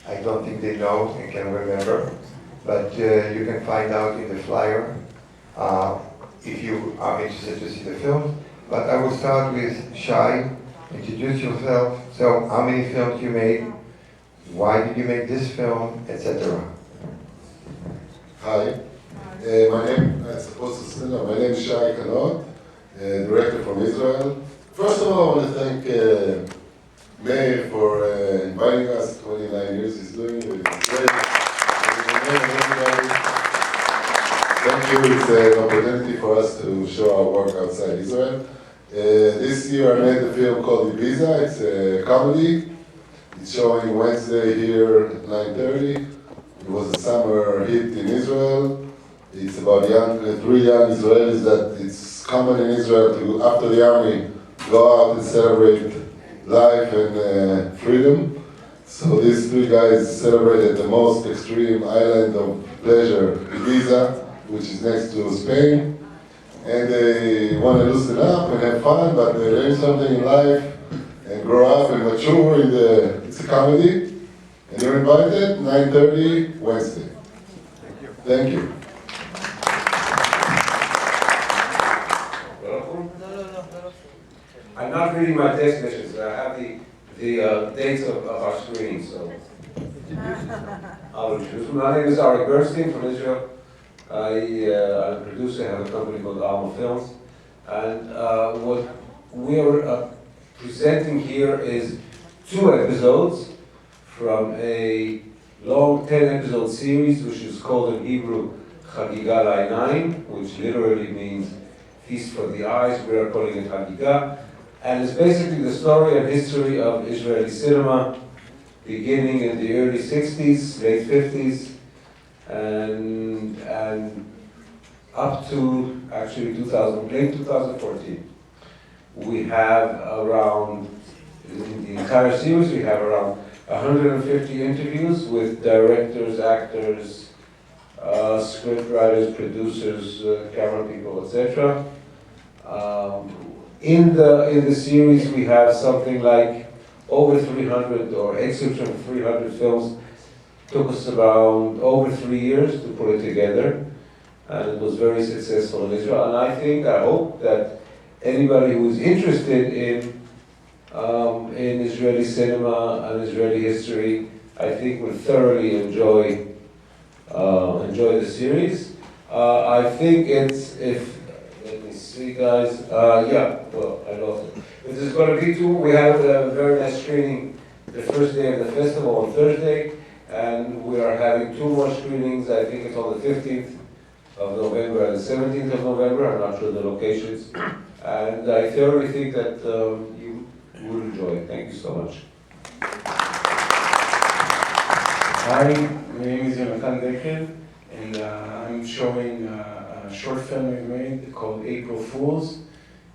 I don't think they know and can remember, but you can find out in the flyer if you are interested to see the film. But I will start with Shai. Introduce yourself. So, how many films you made? Why did you make this film, etc.? Hi, my name is Shai Kanot, director from Israel. First of all, I want to thank Meir for inviting us. 29 years he's doing it. It's great. Thank you. It's an opportunity for us to show our work outside Israel. This year I made a film called Ibiza. It's a comedy. It's showing Wednesday here at 9:30. It was a summer hit in Israel. It's about three young Israelis that it's common in Israel to, after the army, go out and celebrate life and freedom. So these three guys celebrated the most extreme island of pleasure, Ibiza, which is next to Spain. And they want to loosen up and have fun, but they learn something in life and grow up and mature in it's a comedy. And you're invited, 9:30, Wednesday. Thank you. Thank you. I'm not reading my text messages. I have the dates of our screening, so I'll introduce. My name is Ari Bernstein from Israel. I'm a producer. I have a company called Alma Films, and what we are presenting here is 2 episodes from a long 10-episode series, which is called in Hebrew Chagiga La'inayim, which literally means feast for the eyes. We are calling it Chagiga. And it's basically the story and history of Israeli cinema, beginning in the early 60s, late 50s, and up to actually late 2014. We have around, in the entire series, we have around 150 interviews with directors, actors, script writers, producers, camera people, etc. In the series, we have something like over 300 or excerpts from 300 films. Took us around over 3 years to put it together, and it was very successful in Israel. And I hope that anybody who is interested in Israeli cinema and Israeli history, I think will thoroughly enjoy the series. I think let me see, guys. Yeah, well, I lost it. This is going to be 2. We have a very nice screening the first day of the festival on Thursday, and we are having 2 more screenings. I think it's on the 15th of November and the 17th of November. I'm not sure the locations. And I thoroughly think that you will enjoy it. Thank you so much. Hi, my name is Jonathan Dekel, and I'm showing a short film we made called April Fools.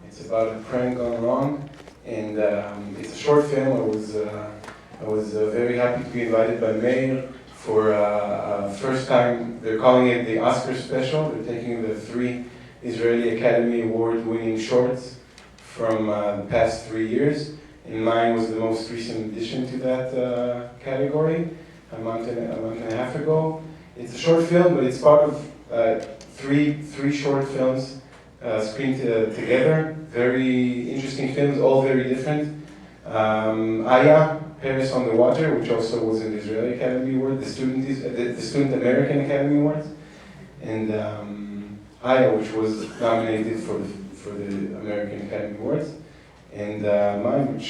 It's about a prank gone wrong, and it's a short film. I was very happy to be invited by Meir for first time. They're calling it the Oscar special. They're taking the 3 Israeli Academy Award winning shorts from the past 3 years, and mine was the most recent addition to that category a month and a half ago. It's a short film, but it's part of three short films screened together. Very interesting films, all very different. Aya, Paris on the Water, which also was an Israeli Academy Award, the Student American Academy Awards, and Aya, which was nominated for the American Academy Awards, and mine, which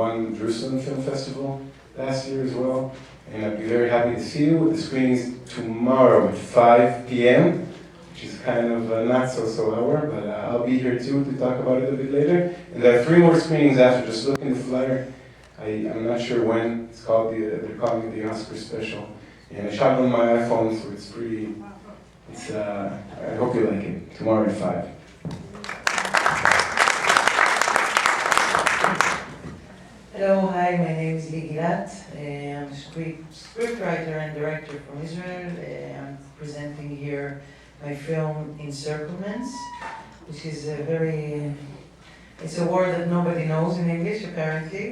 won the Jerusalem Film Festival last year as well. And I'd be very happy to see you. The screening is tomorrow at 5 p.m., which is kind of not so hour, but I'll be here too to talk about it a bit later. And there are 3 more screenings after. Just look in the flyer. I'm not sure when. It's called they're calling it the Oscar special. And I shot it on my iPhone, so it's pretty. I hope you like it. Tomorrow at 5. Hello, hi, my name is Lee Gilat. I'm a scriptwriter and director from Israel. I'm presenting here my film Encirclements, which is it's a word that nobody knows in English apparently.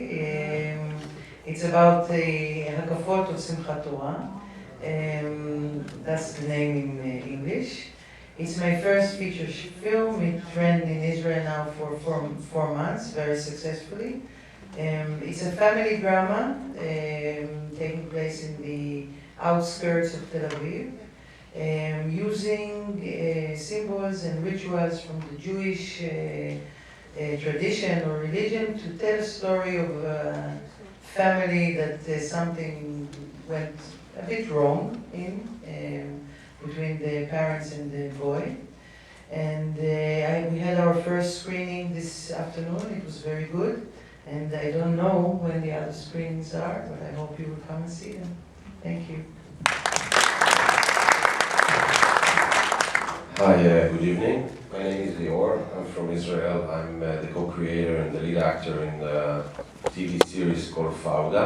It's about the הקפות of Simchat Torah. That's the name in English. It's my first feature film. It ran in Israel now for 4 months, very successfully. It's a family drama taking place in the outskirts of Tel Aviv, using symbols and rituals from the Jewish tradition or religion to tell a story of a family that something went a bit wrong in between the parents and the boy. And we had our first screening this afternoon. It was very good. And I don't know when the other screenings are, but I hope you will come and see them. Thank you. Hi, good evening. My name is Lior. I'm from Israel. I'm the co-creator and the lead actor in the TV series called Fauda.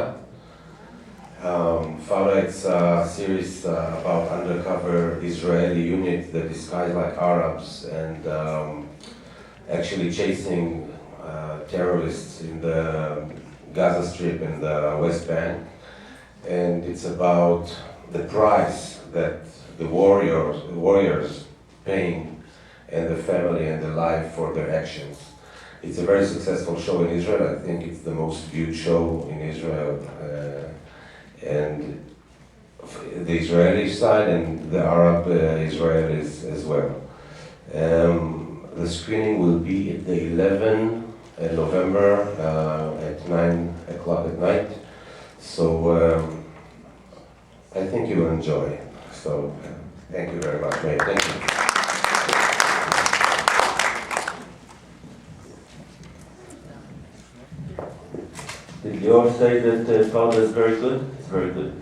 Fauda, it's a series about undercover Israeli unit that disguise like Arabs and actually chasing terrorists in the Gaza Strip and the West Bank. And it's about the price that the warriors paying and the family and the life for their actions. It's a very successful show in Israel. I think it's the most viewed show in Israel. And the Israeli side and the Arab Israelis as well. The screening will be at the 11th of November at 9 o'clock at night. So I think you will enjoy it. So thank you very much, mate. Thank you. Did Lior say that Fauda is very good? It's very good.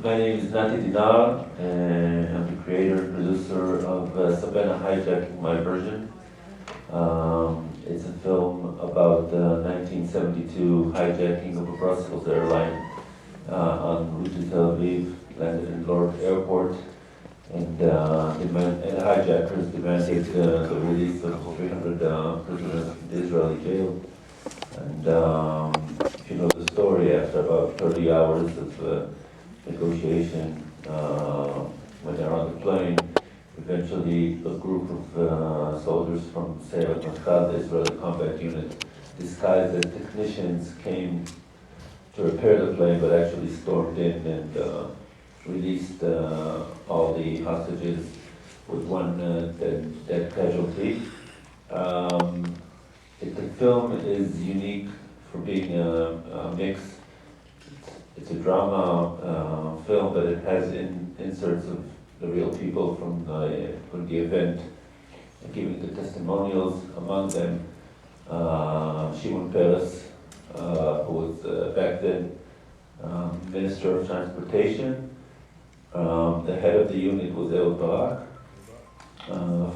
My name is Nati Dinar, and I'm the creator and producer of Sabena Hijacking My Version. It's a film about the 1972 hijacking of a Brussels airline en route to Tel Aviv, landed in Lord Airport, and the hijackers demanded the release of 300 prisoners from the Israeli jail. And if you know the story, after about 30 hours of negotiation, when they're on the plane, eventually a group of soldiers from Sayeret Machal, the Israeli combat unit, disguised as technicians, came to repair the plane, but actually stormed in and released all the hostages with one dead casualty. The film is unique for being a mix. It's a drama film, but it has inserts of the real people from the event, giving the testimonials. Among them, Shimon Peres, who was back then Minister of Transportation. The head of the unit was Ehud Barak,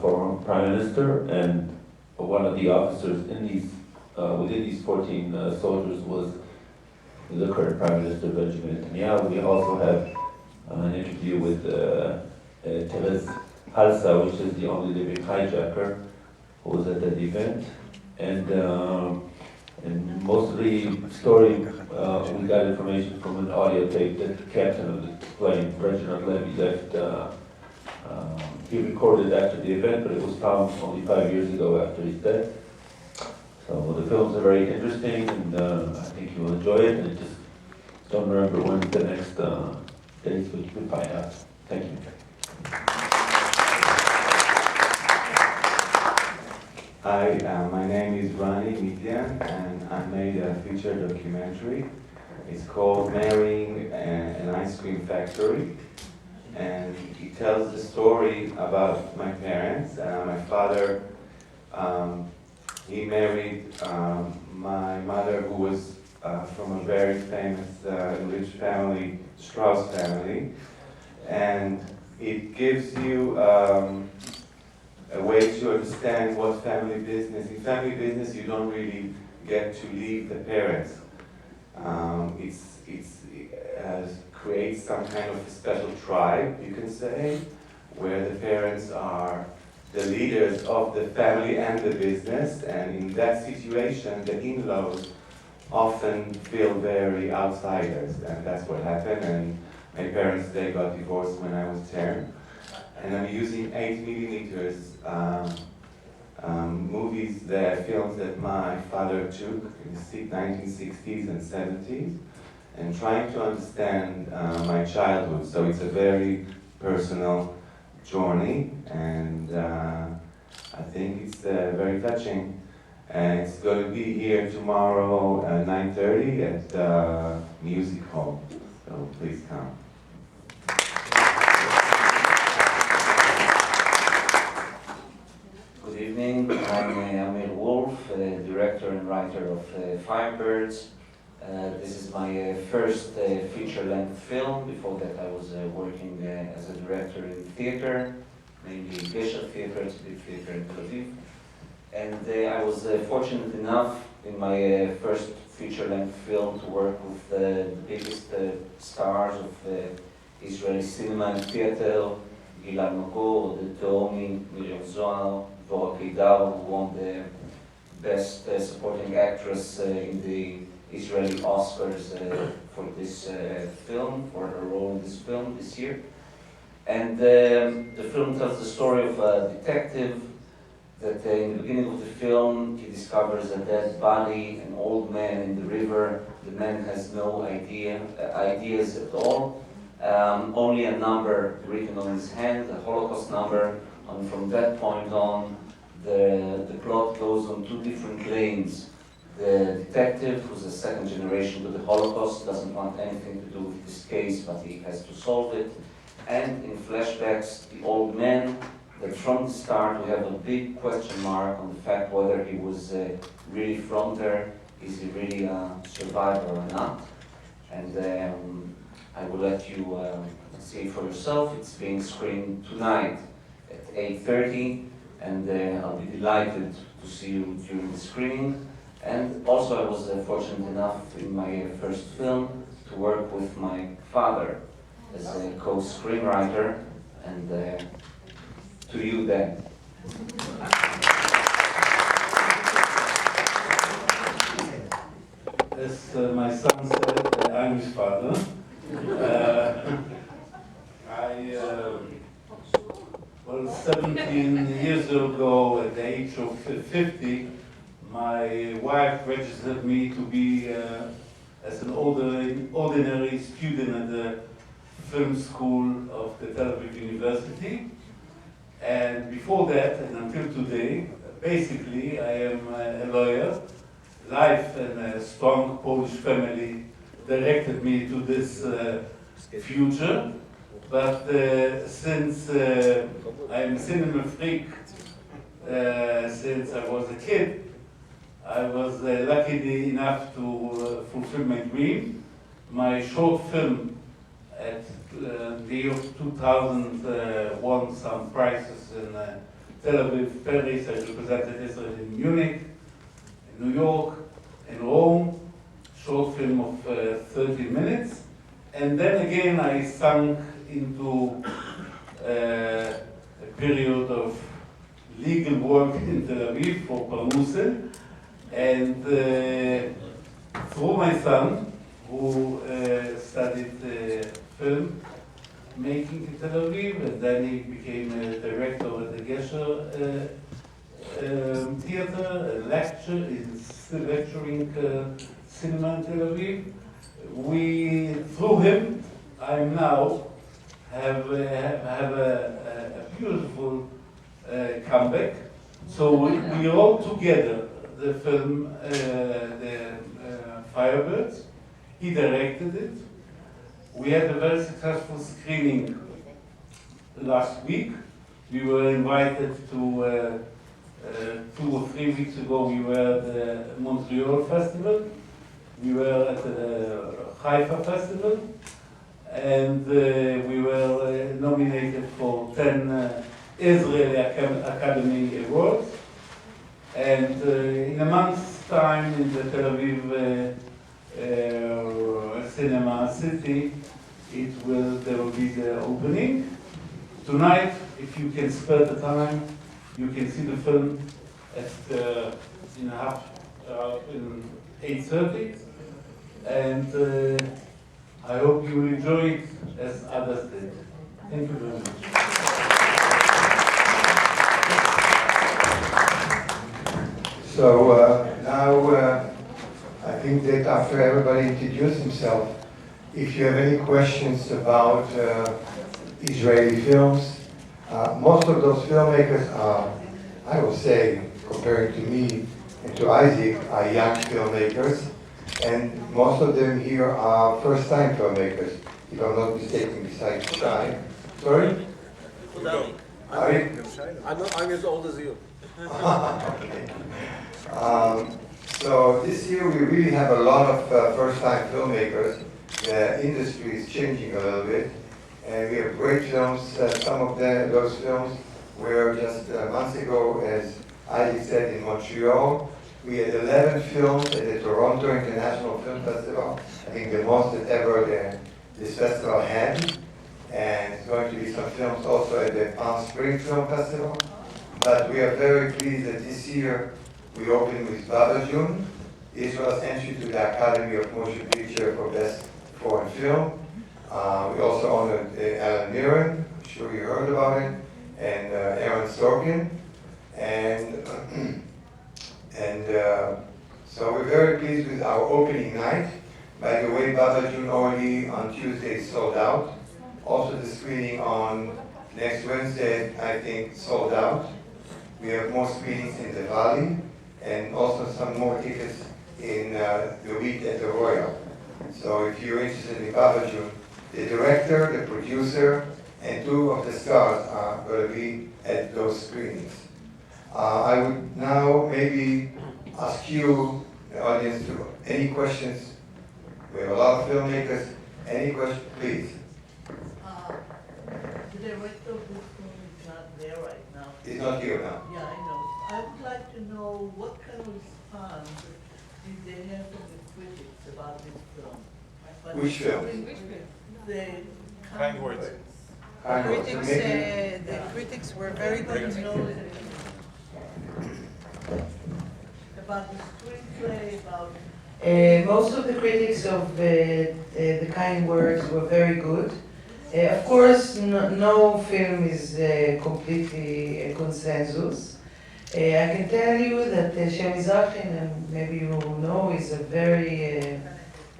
former Prime Minister, and one of the officers in within these 14 soldiers was the current Prime Minister Benjamin Netanyahu. We also have an interview with Terez Halsa, which is the only living hijacker who was at that event. And most of the story, we got information from an audio tape that the captain of the plane, Reginald Levy, left. He recorded after the event, but it was found only 5 years ago after his death. So the films are very interesting, and I think you will enjoy it. And I just don't remember when the next dates, but you can find out. Thank you. Hi, my name is Rani Midian, and I made a feature documentary. It's called Marrying an Ice Cream Factory. And it tells the story about my parents. My father, he married my mother, who was from a very famous rich family, Strauss family. And it gives you a way to understand what family business. In family business, you don't really get to leave the parents. It creates some kind of a special tribe, you can say, where the parents are the leaders of the family and the business, and in that situation, the in-laws often feel very outsiders, and that's what happened. And my parents, they got divorced when I was 10, and I'm using 8mm movies, the films that my father took in the 1960s and 70s, and trying to understand my childhood. So it's a very personal journey, and I think it's very touching. And it's going to be here tomorrow at 9:30 at the Music Hall. So please come. Good evening, I'm Amir Wolf, director and writer of Firebirds. This is my first feature-length film. Before that I was working as a director in theater, mainly Gesher Theater, it's a big theater in Tel Aviv. And I was fortunate enough in my first feature-length film to work with the biggest stars of Israeli cinema and theater, Gilad Magor, the Domi, Miriam Zohar, Kedar, who won the Best Supporting Actress in the Israeli Oscars for this film, for her role in this film this year. And the film tells the story of a detective that in the beginning of the film he discovers a dead body, an old man in the river. The man has no ideas at all, only a number written on his hand, a Holocaust number. And from that point on, the plot goes on two different lanes. The detective, who's a second generation to the Holocaust, doesn't want anything to do with this case, but he has to solve it. And in flashbacks, the old man, that from the start we have a big question mark on the fact whether he was really from there, is he really a survivor or not. And I will let you see it for yourself. It's being screened tonight at 8:30, and I'll be delighted to see you during the screening. And also I was fortunate enough in my first film to work with my father as a co-screenwriter, and to you then. As my son said, I'm his father. Well, 17 years ago, at the age of 50, my wife registered me to be as an ordinary student at the film school of the Tel Aviv University. And before that, and until today, basically I am a lawyer. Life and a strong Polish family directed me to this future. But since I'm a cinema freak, since I was a kid, I was lucky enough to fulfill my dream. My short film at the year of 2000 won some prizes in Tel Aviv, Paris. I represented Israel in Munich, in New York, in Rome. Short film of 30 minutes. And then again I sunk into a period of legal work in Tel Aviv for Parnusel. And through my son, who studied film making in Tel Aviv, and then he became a director at the Gesher Theater, a lecturer, he's still lecturing cinema in Tel Aviv. Through him, I now have a beautiful comeback. So we wrote together the film, the Firebirds. He directed it. We had a very successful screening last week. We were invited to 2 or 3 weeks ago. We were at the Montreal Festival. We were at the Haifa Festival, and we were nominated for 10 Israeli Academy Awards. And in a month's time in the Tel Aviv Cinema City, there will be the opening. Tonight, if you can spare the time, you can see the film at in 8:30, and I hope you will enjoy it as others did. Thank you very much. So now I think that after everybody introduced himself, if you have any questions about Israeli films, most of those filmmakers are, I will say, comparing to me and to Isaac, are young filmmakers, and most of them here are first-time filmmakers, if I'm not mistaken, besides Shai. Sorry? I'm as old as you. Okay. So this year we really have a lot of first-time filmmakers. The industry is changing a little bit, and we have great films. Some of those films were just months ago, as Ali said, in Montreal. We had 11 films at the Toronto International Film Festival. I think the most that ever this festival had. And it's going to be some films also at the Palm Springs Film Festival. But we are very pleased that this year we opened with Baba June, Israel's entry to the Academy of Motion Picture for Best Foreign Film. We also honored Alan Mirren, I'm sure you heard about it, and Aaron Sorkin. So we're very pleased with our opening night. By the way, Baba June already on Tuesday sold out. Also the screening on next Wednesday, I think, sold out. We have more screenings in the Valley, and also some more tickets in the week at the Royal. So if you're interested in Baba June, the director, the producer, and two of the stars are going to be at those screenings. I would now maybe ask you, the audience, to any questions. We have a lot of filmmakers. Any questions, please? The director of this film is not there right now. He's not here now. Yeah, I know. I would like to know what kind of response did they have from the critics about this film? Which film? The Kind words. Kind words. The critics were very good. About the screenplay, about... Most of the critics of the kind words were very good. Of course, no film is completely a consensus. I can tell you that Shem Mizrahi, and maybe you know, is a very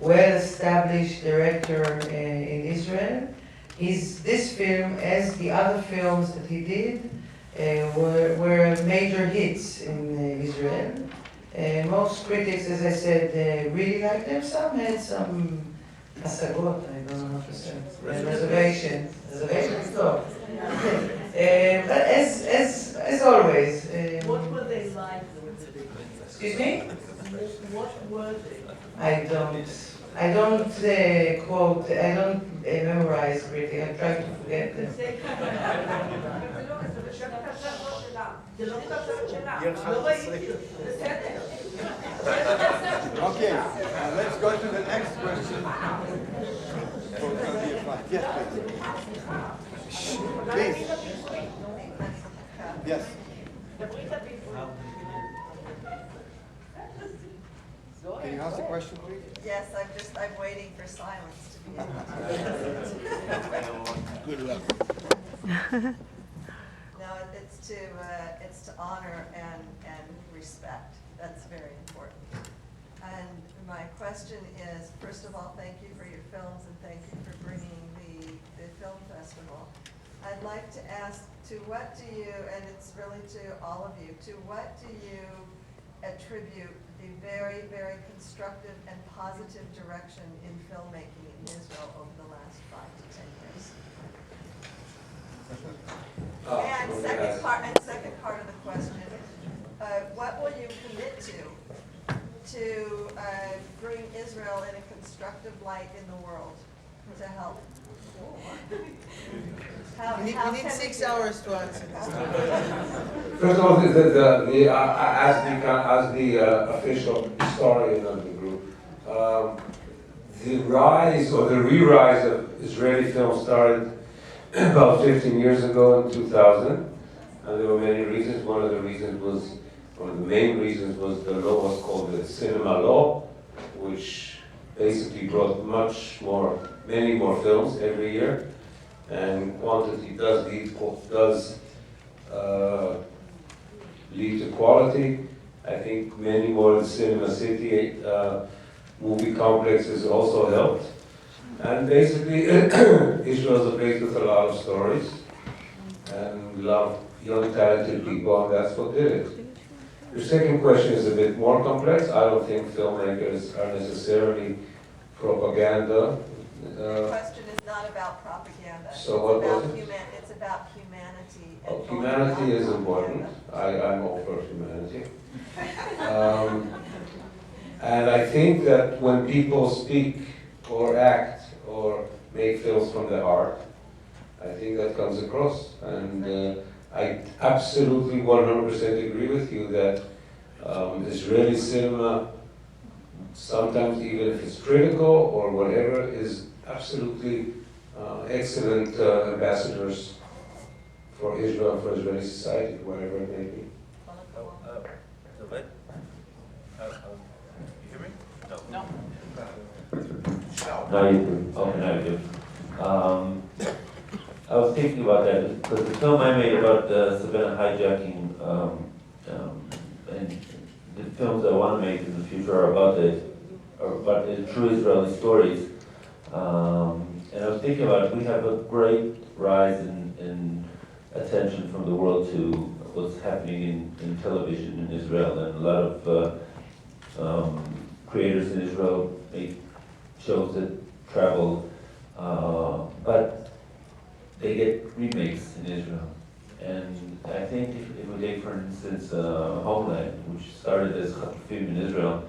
well-established director in Israel. This film, as the other films that he did, were major hits in Israel. Most critics, as I said, really liked them. Some had some hasagot, I don't know how to say it. Reservations. No. But as always. What were they like? Excuse me? What were they? I don't quote, I don't memorize critics. I'm trying to forget them. Okay, let's go to the next question. Yes, please. Please. Yes. Can you ask the question, please? Yes, I'm waiting for silence to be able to. Good luck. No, it's to honor and respect. That's very important. And my question is, first of all, thank you for your films and thank you for bringing the film festival. I'd like to ask, to what do you, and it's really to all of you, to what do you attribute the very, very constructive and positive direction in filmmaking in Israel over the last 5 to 10 years? And second part of the question, what will you commit to bring Israel in a constructive light in the world to help? We need 6 hours to answer this. First of all, as the official historian of the group, the rise or the re-rise of Israeli film started about 15 years ago in 2000, and there were many reasons. One of the main reasons was the law was called the cinema law, which basically brought many more films every year, and quantity does lead to quality. I think many more Cinema City movie complexes also helped. And basically, Israel is a place with a lot of stories and a lot of young talented people, and that's what did it. The second question is a bit more complex. I don't think filmmakers are necessarily propaganda. The question is not about propaganda. So what was it? It's about humanity. Oh, humanity is important. I'm all for humanity. And I think that when people speak or act or make films from the heart, I think that comes across. And I absolutely 100% agree with you that Israeli cinema, sometimes even if it's critical or whatever, is absolutely excellent ambassadors for Israel, for Israeli society, whatever it may be. You hear me? No. No, you do. Okay, now you do. I was thinking about that because the film I made about the Savannah hijacking, and the films I want to make in the future are about the true Israeli stories. And I was thinking about we have a great rise in attention from the world to what's happening in television in Israel, and a lot of creators in Israel make shows that travel, but they get remakes in Israel. And I think if we take, for instance, Homeland, which started as Khatufim in Israel,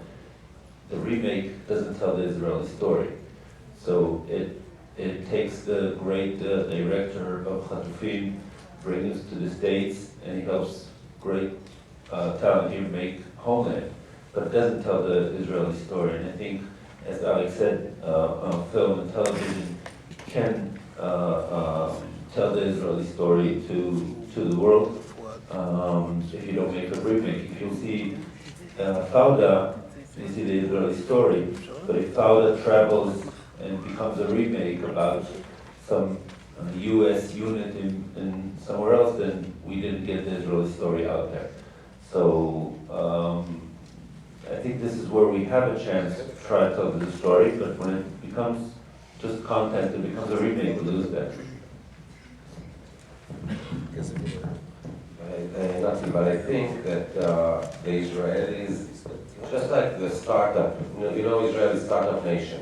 the remake doesn't tell the Israeli story. So it takes the great director of Khatufim, brings us to the States, and he helps great talent here make Homeland, but it doesn't tell the Israeli story. And I think, as Alex said, film and television can tell the Israeli story to the world. If you don't make a remake, if you see Fauda, you see the Israeli story. But if Fauda travels and becomes a remake about some U.S. unit in somewhere else, then we didn't get the Israeli story out there. So I think this is where we have a chance to try to tell the story, but when it becomes just content, it becomes a remake, we lose that. Nothing, but I think that the Israelis, just like the startup, Israel is a startup nation.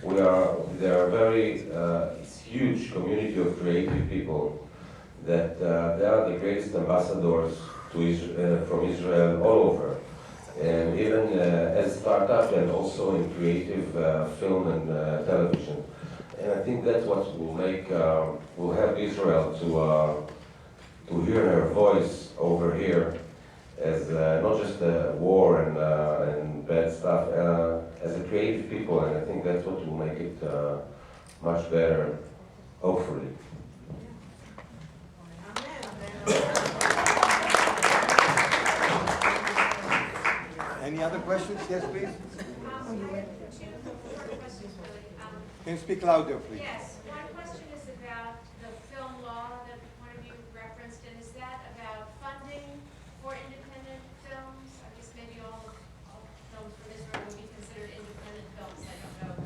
There are very huge community of creative people that they are the greatest ambassadors from Israel all over. And even as a startup and also in creative film and television. And I think that's what will help Israel to hear her voice over here as not just war and bad stuff, as a creative people, and I think that's what will make it much better, hopefully. Any other questions? Yes, please. Can you speak louder, please? Yes. One question is about the film law that one of you referenced, and is that about funding for independent films? I guess maybe all films from Israel would be considered independent films. I don't know.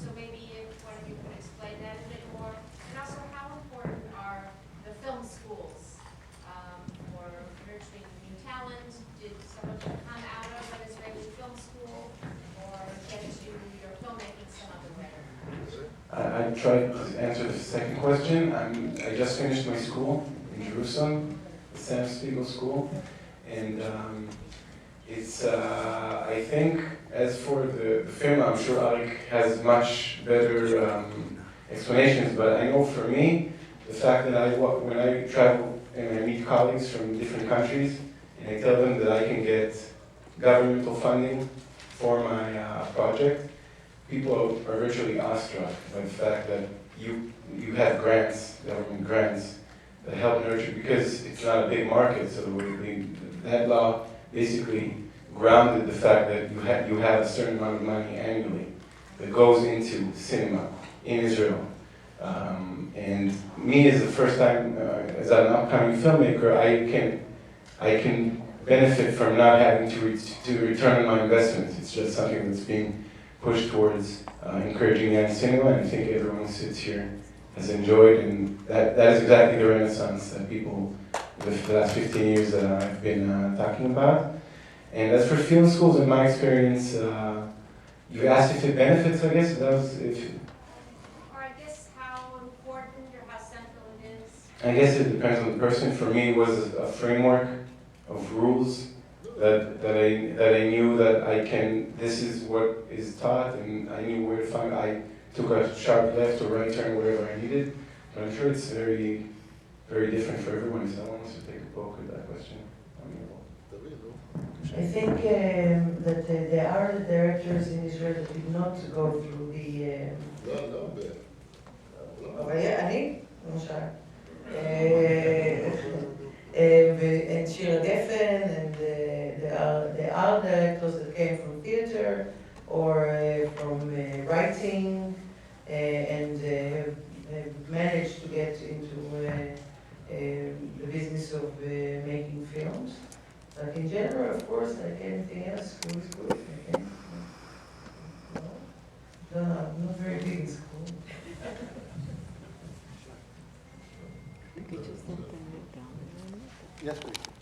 So maybe if one of you could explain that a bit more. And also, how important are the film schools for nurturing new talent? Did some of them come out of an Israeli film school, or get to your filmmaking some other way? I tried to answer the second question. I just finished my school in Jerusalem, the Sam Spiegel School, and it's, I think, as for the film, I'm sure Arik has much better explanations, but I know for me, the fact that when I travel and I meet colleagues from different countries, and I tell them that I can get governmental funding for my project, people are virtually awestruck by the fact that you have grants, government grants, that help nurture, because it's not a big market, so that law basically grounded the fact that you have a certain amount of money annually that goes into cinema in Israel. And me, as the first time, as an upcoming filmmaker, I can benefit from not having to return on my investment. It's just something that's being pushed towards encouraging young cinema, and I think everyone who sits here has enjoyed, and that is exactly the renaissance that people, the last 15 years that I've been talking about. And as for film schools, in my experience, you asked if it benefits, I guess, that was if. Or I guess how important or how central it is. I guess it depends on the person. For me, it was a framework of rules that I knew that this is what is taught, and I knew where to find. I took a sharp left or right turn wherever I needed. But I'm sure it's very, very different for everyone. If someone wants to take a poke at that question, I think that there are directors in Israel that did not go through the... אבל אני, למשל, and Shira Geffen, and there are directors that came from theater or from writing and have managed to get into the business of making films. But in general, of course, like anything else, school is good. Okay? No, I'm not very big in school. Yes, please.